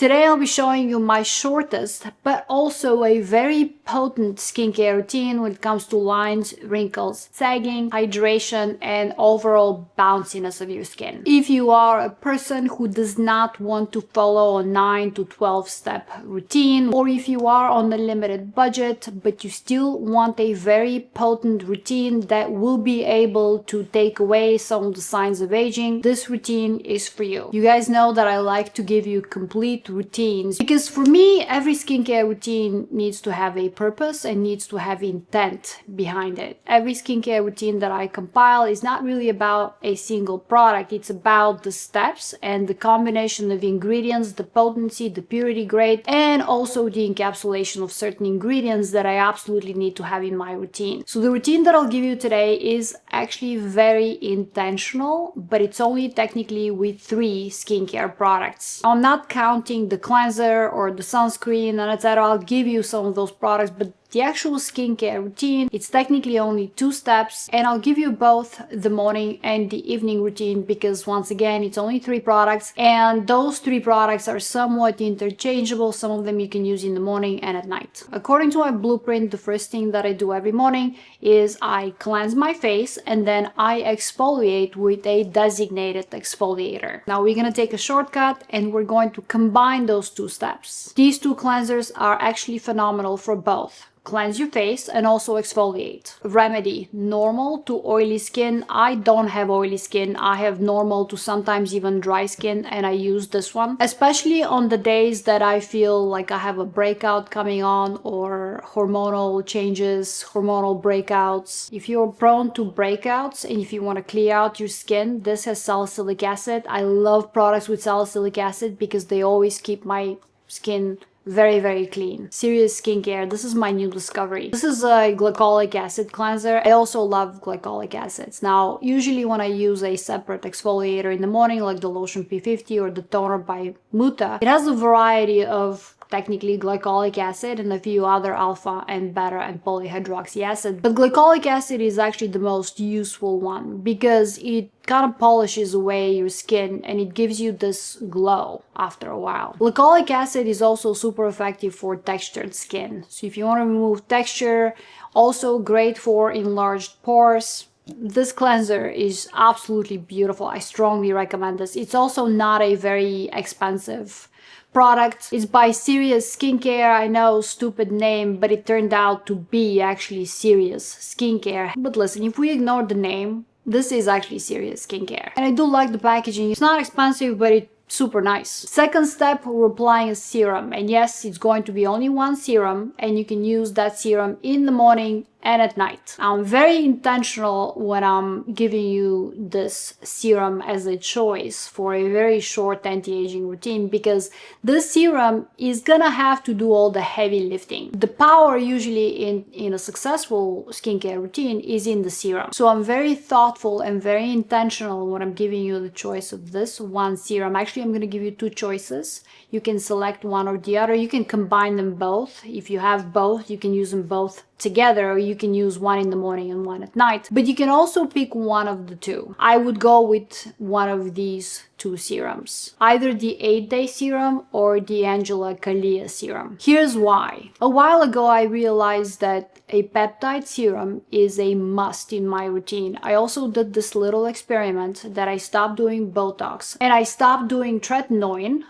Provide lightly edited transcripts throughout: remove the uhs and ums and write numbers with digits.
Today I'll be showing you my shortest but also a very potent skincare routine when it comes to lines, wrinkles, sagging, hydration, and overall bounciness of your skin. If you are a person who does not want to follow a 9 to 12 step routine, or if you are on a limited budget but you still want a very potent routine that will be able to take away some of the signs of aging, this routine is for you. You guys know that I like to give you complete routines because for me every skincare routine needs to have a purpose and needs to have intent behind it. Every skincare routine that I compile is not really about a single product, it's about the steps and the combination of ingredients, the potency, the purity grade, and also the encapsulation of certain ingredients that I absolutely need to have in my routine. So the routine that I'll give you today is actually very intentional, but it's only technically with 3 skincare products. I'm not counting the cleanser or the sunscreen and etc. I'll give you some of those products, but the actual skincare routine, it's technically only 2 steps, and I'll give you both the morning and the evening routine because once again it's only 3 products and those 3 products are somewhat interchangeable. Some of them you can use in the morning and at night. According to my blueprint, the first thing that I do every morning is I cleanse my face and then I exfoliate with a designated exfoliator. Now we're gonna take a shortcut and we're going to combine those 2 steps. These 2 cleansers are actually phenomenal for both. Cleanse your face and also exfoliate. Remedy: normal to oily skin. I don't have oily skin. I have normal to sometimes even dry skin, and I use this one especially on the days that I feel like I have a breakout coming on or hormonal changes, hormonal breakouts. If you're prone to breakouts and if you want to clear out your skin, this has salicylic acid. I love products with salicylic acid because they always keep my skin very clean. Serious skincare. This is my new discovery. This is a glycolic acid cleanser. I also love glycolic acids. Now usually when I use a separate exfoliator in the morning like the lotion P50 or the toner by Muta, it has a variety of technically glycolic acid and a few other alpha and beta and polyhydroxy acid, but glycolic acid is actually the most useful one because it kind of polishes away your skin and it gives you this glow after a while. Glycolic acid is also super effective for textured skin, so if you want to remove texture, also great for enlarged pores. This cleanser is absolutely beautiful. I strongly recommend this. It's also not a very expensive product. It's by Serious Skincare. I know, stupid name, but it turned out to be actually Serious Skincare. But listen, if we ignore the name, this is actually Serious Skincare. And I do like the packaging. It's not expensive, but it's super nice. Second step, we're applying a serum. And yes, it's going to be only 1 serum, and you can use that serum in the morning and at night. I'm very intentional when I'm giving you this serum as a choice for a very short anti-aging routine because this serum is gonna have to do all the heavy lifting. The power usually in a successful skincare routine is in the serum. So I'm very thoughtful and very intentional when I'm giving you the choice of this 1 serum. Actually, I'm gonna give you 2 choices. You can select one or the other. You can combine them both. If you have both, you can use them both together, or you can use one in the morning and one at night, but you can also pick one of the 2. I would go with one of these 2 serums, either the 8-day serum or the Angela Kalia serum. Here's why. A while ago I realized that a peptide serum is a must in my routine. I also did this little experiment that I stopped doing Botox and I stopped doing tretinoin,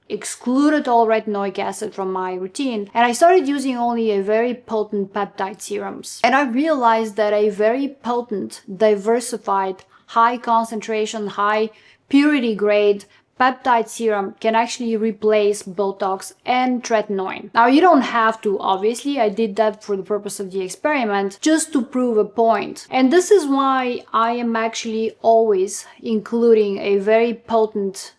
excluded all retinoic acid from my routine, and I started using only a very potent peptide serums. And I realized that a very potent, diversified, high concentration, high purity grade peptide serum can actually replace Botox and tretinoin. Now you don't have to, obviously. I did that for the purpose of the experiment, just to prove a point. And this is why I am actually always including a very potent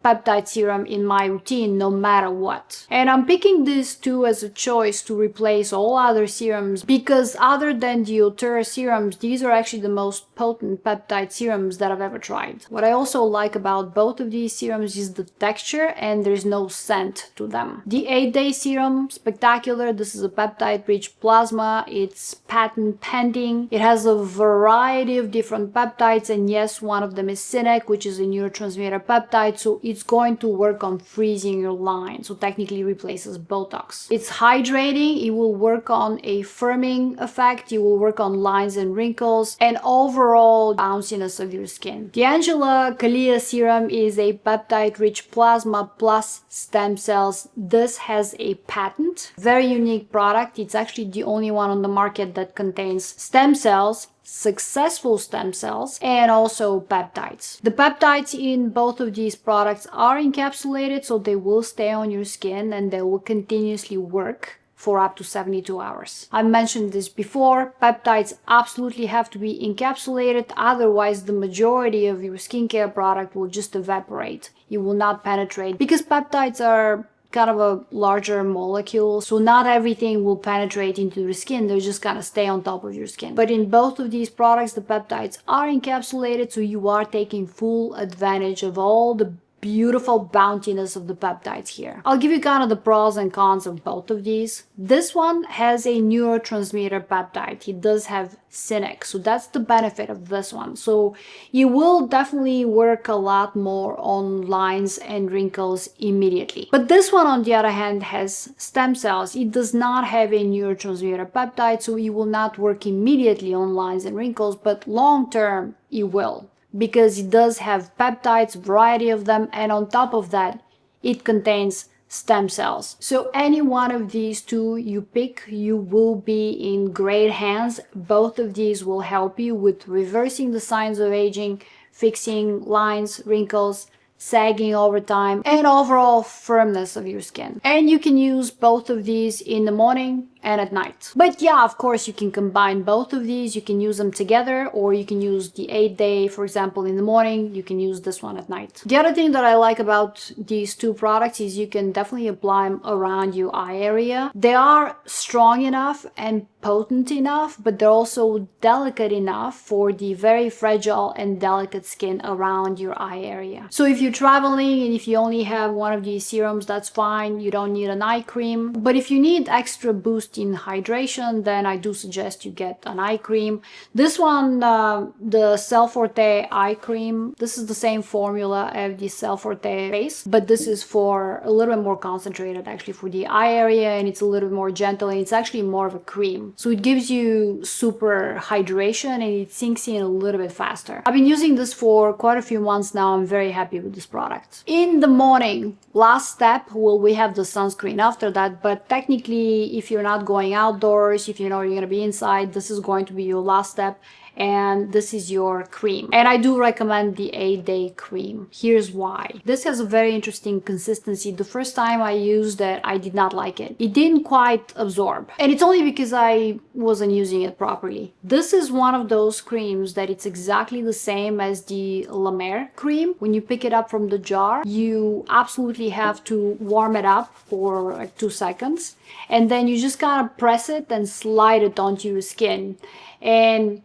peptide serum in my routine no matter what. And I'm picking these 2 as a choice to replace all other serums because other than the Ultra serums, these are actually the most potent peptide serums that I've ever tried. What I also like about both of these serums is the texture and there's no scent to them. The 8-day serum, spectacular. This is a peptide rich plasma. It's patent pending. It has a variety of different peptides, and yes, one of them is Cinec, which is a neurotransmitter peptide, so it's going to work on freezing your line, so technically replaces Botox. It's hydrating, it will work on a firming effect, it will work on lines and wrinkles, and overall bounciness of your skin. The Angela Kalia serum is a peptide-rich plasma plus stem cells. This has a patent, very unique product. It's actually the only one on the market that contains stem cells, successful stem cells, and also peptides. The peptides in both of these products are encapsulated, so they will stay on your skin and they will continuously work for up to 72 hours. I mentioned this before, peptides absolutely have to be encapsulated, otherwise the majority of your skincare product will just evaporate. It will not penetrate because peptides are kind of a larger molecule, so not everything will penetrate into your skin, they're just gonna stay on top of your skin. But in both of these products, the peptides are encapsulated, so you are taking full advantage of all the beautiful bounciness of the peptides here. I'll give you kind of the pros and cons of both of these. This one has a neurotransmitter peptide. It does have Cynic, so that's the benefit of this one. So you will definitely work a lot more on lines and wrinkles immediately. But this one, on the other hand, has stem cells. It does not have a neurotransmitter peptide, so it will not work immediately on lines and wrinkles, but long term it will, because it does have peptides, variety of them, and on top of that, it contains stem cells. So any one of these two you pick, you will be in great hands. Both of these will help you with reversing the signs of aging, fixing lines, wrinkles, sagging over time, and overall firmness of your skin. And you can use both of these in the morning and at night. But yeah, of course, you can combine both of these. You can use them together, or you can use the 8-day, for example, in the morning. You can use this one at night. The other thing that I like about these two products is you can definitely apply them around your eye area. They are strong enough and potent enough, but they're also delicate enough for the very fragile and delicate skin around your eye area. So if you're traveling and if you only have one of these serums, that's fine. You don't need an eye cream. But if you need extra boost in hydration, then I do suggest you get an eye cream. This one, the Cell Forte eye cream, this is the same formula as the Cell Forte face, but this is for a little bit more concentrated actually for the eye area, and it's a little bit more gentle, and it's actually more of a cream. So it gives you super hydration and it sinks in a little bit faster. I've been using this for quite a few months now. I'm very happy with this product. In the morning, last step, well, we have the sunscreen after that, but technically if you're not going outdoors, if you know you're going to be inside, this is going to be your last step, and this is your cream. And I do recommend the 8-day cream. Here's why. This has a very interesting consistency. The first time I used it, I did not like it. It didn't quite absorb, and it's only because I wasn't using it properly. This is one of those creams that it's exactly the same as the La Mer cream. When you pick it up from the jar, you absolutely have to warm it up for like 2 seconds, and then you just kind of press it and slide it onto your skin, and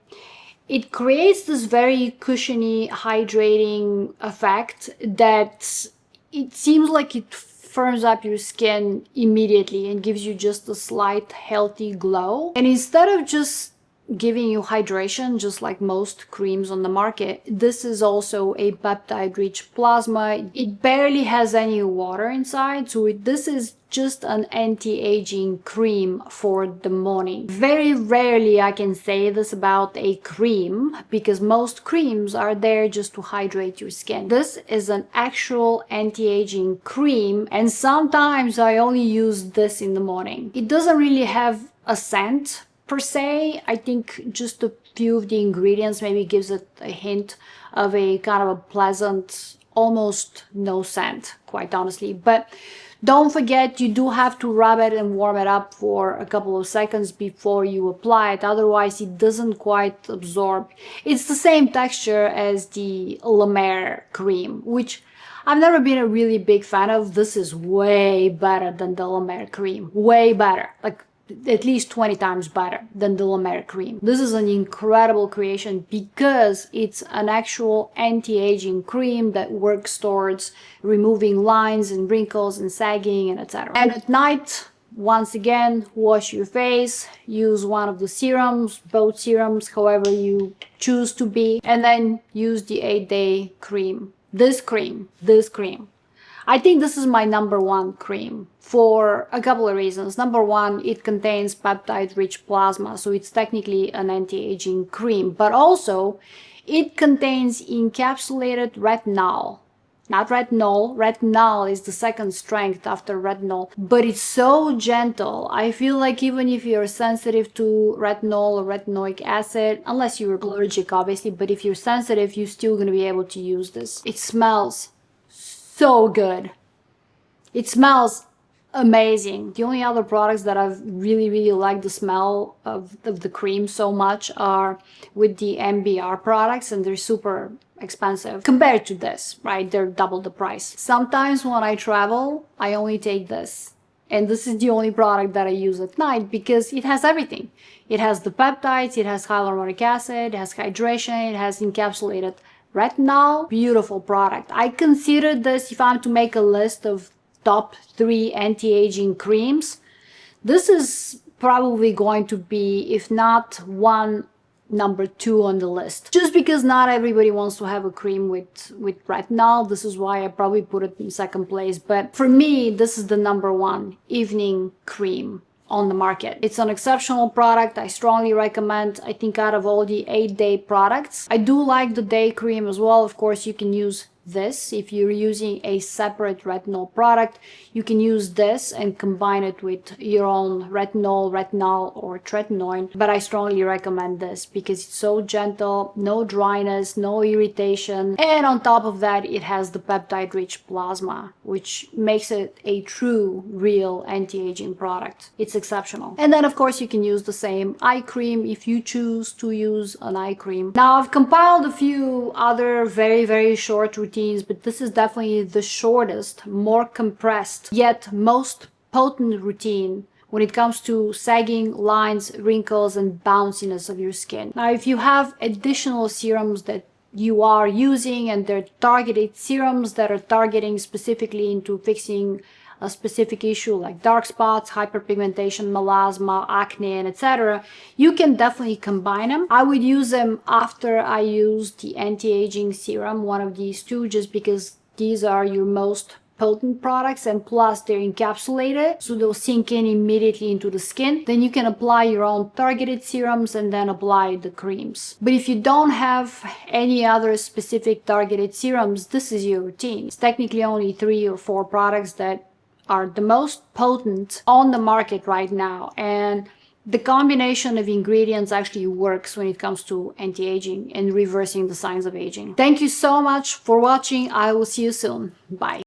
it creates this very cushiony, hydrating effect that it seems like it firms up your skin immediately and gives you just a slight healthy glow. And instead of just giving you hydration, just like most creams on the market, this is also a peptide-rich plasma. It barely has any water inside, so this is just an anti-aging cream for the morning. Very rarely I can say this about a cream, because most creams are there just to hydrate your skin. This is an actual anti-aging cream, and sometimes I only use this in the morning. It doesn't really have a scent per se. I think just a few of the ingredients maybe gives it a hint of a kind of a pleasant, almost no scent, quite honestly. But don't forget, you do have to rub it and warm it up for a couple of seconds before you apply it, otherwise it doesn't quite absorb. It's the same texture as the La Mer cream, which I've never been a really big fan of. This is way better than the La Mer cream, way better, like at least 20 times better than the La Mer cream. This is an incredible creation because it's an actual anti-aging cream that works towards removing lines and wrinkles and sagging and etc. And at night, once again, wash your face, use one of the serums, both serums, however you choose to be, and then use the 8-day cream. This cream. I think this is my number one cream for a couple of reasons. Number one, it contains peptide-rich plasma, so it's technically an anti-aging cream, but also it contains encapsulated retinol. Not retinol. Retinol is the second strength after retinol, but it's so gentle. I feel like even if you're sensitive to retinol or retinoic acid, unless you're allergic obviously, but if you're sensitive, you're still going to be able to use this. It smells so good. It smells amazing. The only other products that I've really liked the smell of the cream so much are with the MBR products, and they're super expensive compared to this, right? They're double the price. Sometimes when I travel, I only take this. And this is the only product that I use at night because it has everything. It has the peptides, it has hyaluronic acid, it has hydration, it has encapsulated retinol. Beautiful product. I consider this, if I'm to make a list of top 3 anti-aging creams, this is probably going to be, if not number 2 on the list. Just because not everybody wants to have a cream with retinol, this is why I probably put it in second place. But for me, this is the number 1 evening cream on the market. It's an exceptional product. I strongly recommend. I think out of all the 8-day products, I do like the day cream as well. Of course, you can use this if you're using a separate retinol product. You can use this and combine it with your own retinol or tretinoin, but I strongly recommend this because it's so gentle, no dryness, no irritation, and on top of that it has the peptide rich plasma, which makes it a true real anti-aging product. It's exceptional. And then of course you can use the same eye cream if you choose to use an eye cream. Now I've compiled a few other very short routines, but this is definitely the shortest, more compressed, yet most potent routine when it comes to sagging, lines, wrinkles, and bounciness of your skin. Now, if you have additional serums that you are using and they're targeted serums that are targeting specifically into fixing a specific issue like dark spots, hyperpigmentation, melasma, acne, and etc., you can definitely combine them. I would use them after I use the anti-aging serum, one of these two, just because these are your most potent products, and plus they're encapsulated, so they'll sink in immediately into the skin. Then you can apply your own targeted serums and then apply the creams. But if you don't have any other specific targeted serums, this is your routine. It's technically only 3 or 4 products that are the most potent on the market right now, and the combination of ingredients actually works when it comes to anti-aging and reversing the signs of aging. Thank you so much for watching. I will see you soon. Bye.